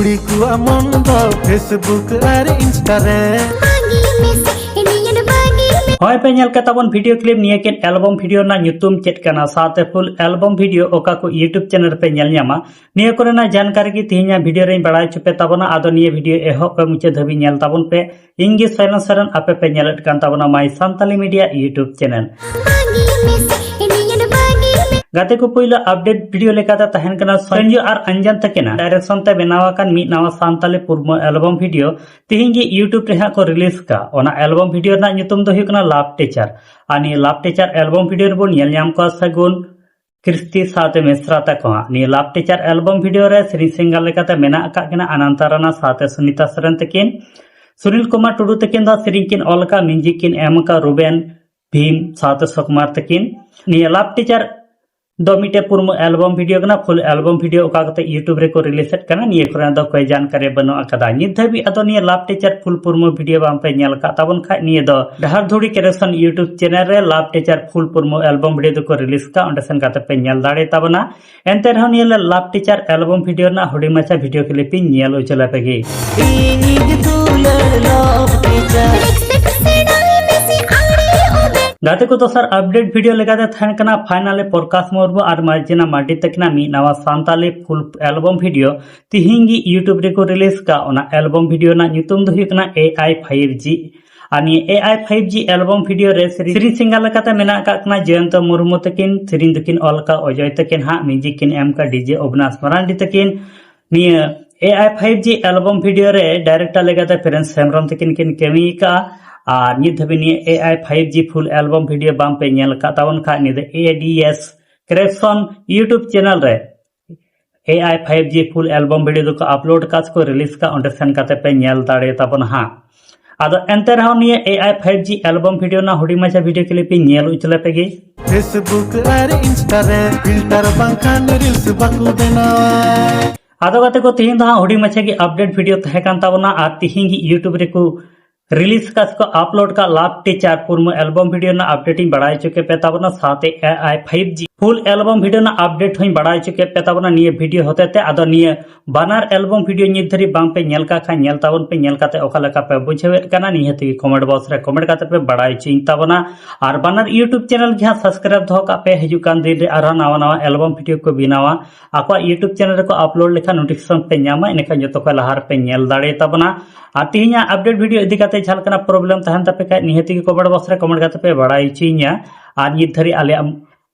कुड़ी कुआ मन दो फेसबुक और इंस्टा रे होय पे नेल के ताबन वीडियो क्लिप निये के एल्बम वीडियो ना ᱧᱩᱛᱩᱢ चेक करना साथे फुल एल्बम वीडियो ओका को यूट्यूब चैनल पे नेल ᱧᱟᱢᱟ निये कोरेना जानकारी की तिहिना वीडियो रे बड़ाई चुपे ताबना आदो निये वीडियो एहो पे मुचे धबी नेल ताबन पे इंगे साइलेंस सरन आपे पे नेलट कान ताबना my Santali media YouTube channel गाते को पहिला अपडेट वीडियो लेकाते तहन कना संजय और अंजन तकेना डायरेक्शन ते बनावा कान मी नावा सांताली पूर्व एल्बम वीडियो तिहिंगी यूट्यूब रे को रिलीज का ओना एल्बम वीडियो ना ᱧᱩᱛᱩᱢ दो हुकना लाभ टीचर आनी लाभ टीचर एल्बम वीडियो रे बोन नेल ᱧᱟᱢ को सगुन क्रिस्ती साथे मिश्रा तको नी लाभ टीचर एल्बम वीडियो रे श्री सिंगर लेकाते मेना का केना अनंतराना साथे सुनीता सरन तकिन सुनील कुमार टुडू तकिन दा श्री किन अलका म्यूजिक किन एमका रुबेन भीम साथे सुकुमार तकिन नी लाभ टीचर दो मिटे पूर्ण एल्बम वीडियो कना फुल एल्बम वीडियो ओका कते यूट्यूब रे को रिलीज कना निये कोरा दो कोई जानकारी बनो अकदा नित धबी अदो निये लाभ टीचर फुल पूर्ण वीडियो बाम पे नेल का ताबन खा निये दो डहर धुड़ी क्रिएशन यूट्यूब चैनल रे लाभ टीचर फुल पूर्ण एल्बम वीडियो दो को रिलीज का अंडे सन काते पे नेल दाड़े ताबना एंते रह निये लाभ टीचर एल्बम वीडियो ना हुडी मचा वीडियो क्लिप नेल उचला पेगी गाते को दोसर अपडेट वीडियो लगाते थान कना फाइनल प्रकाश मुर्मू और मार्जिना मार्डी तकना मी नवा सांताली फुल एल्बम वीडियो तिहिंगी यूट्यूब रे को रिलीज का ओना एल्बम वीडियो ना ᱧᱩᱛᱩᱢ दो हुकना AI5G आनी AI5G एल्बम वीडियो रे श्री सिंगर लगाते मेना का जयंत मुर्मू तकिन श्री तकिन अलका अजय तकिन हा म्यूजिक किन एम का डीजे अविनाश मरांडी तकिन निये AI5G एल्बम वीडियो रे डायरेक्टर लगाते प्रिंस हेम्ब्रम तकिन किन केमी का और नित धबी निये AI5G फुल एल्बम वीडियो बाम पे नेल का तावन खा निदे ADS क्रिएशन यूट्यूब चैनल रे AI5G फुल एल्बम वीडियो को अपलोड काज को रिलीज का अंडर सेन काते पे नेल दाड़े ताबन हा आदो एंते रहो निये AI5G एल्बम वीडियो ना हुडी मचा वीडियो क्लिप नेल उचले पेगी फेसबुक और इंस्टा रे फिल्टर बांखान रील्स बाकु बनावा आदो गाते को तिहिन दा हुडी मचा की अपडेट वीडियो तहे कान ताबना आ तिहिंगी यूट्यूब रे को रिलीज का अपलोड का लाभ टीचर पूर्ण एल्बम वीडियो ना अपडेटिंग बढ़ाई चुके पे ताबना साथे AI5G फुल एल्बम वीडियो ना अपडेट होई बढ़ाई चुके पे ताबना निये वीडियो होते ते आदो निये बानार एल्बम वीडियो नित धरी बांग पे नेल का खा नेल ताबन पे नेल काते ओका लेका पे बुझेवे कना निये ती कमेंट बॉक्स रे कमेंट काते पे बढ़ाई चिंग ताबना और बानार यूट्यूब चैनल जहां सब्सक्राइब दो का पे हिजु कान दिन रे आरो नवा नवा एल्बम वीडियो को बनावा आको यूट्यूब चैनल रे को अपलोड लेखा नोटिफिकेशन पे न्यामा इनका जतो को लहार पे नेल दाड़े ताबना आ तिहिना अपडेट वीडियो इदी काते झालकना प्रॉब्लम तहन तपे का निहति के कमेंट बॉक्स रे कमेंट काते पे बढ़ाई चिंगा और नित धरी आले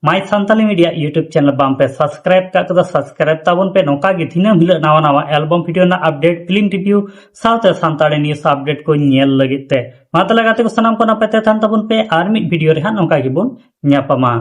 my Santali media YouTube channel बाम पे सब्सक्राइब का कदा सब्सक्राइब ताबन पे नोका गे दिनम हिल नवा नवा एल्बम वीडियो ना अपडेट फिल्म रिव्यू साथे सांताली न्यूज़ अपडेट को नेल लगिते माता लगाते को सनाम को ना पते थान ताबन पे आर मी वीडियो रे हा नोका गे बोन न्यापामा।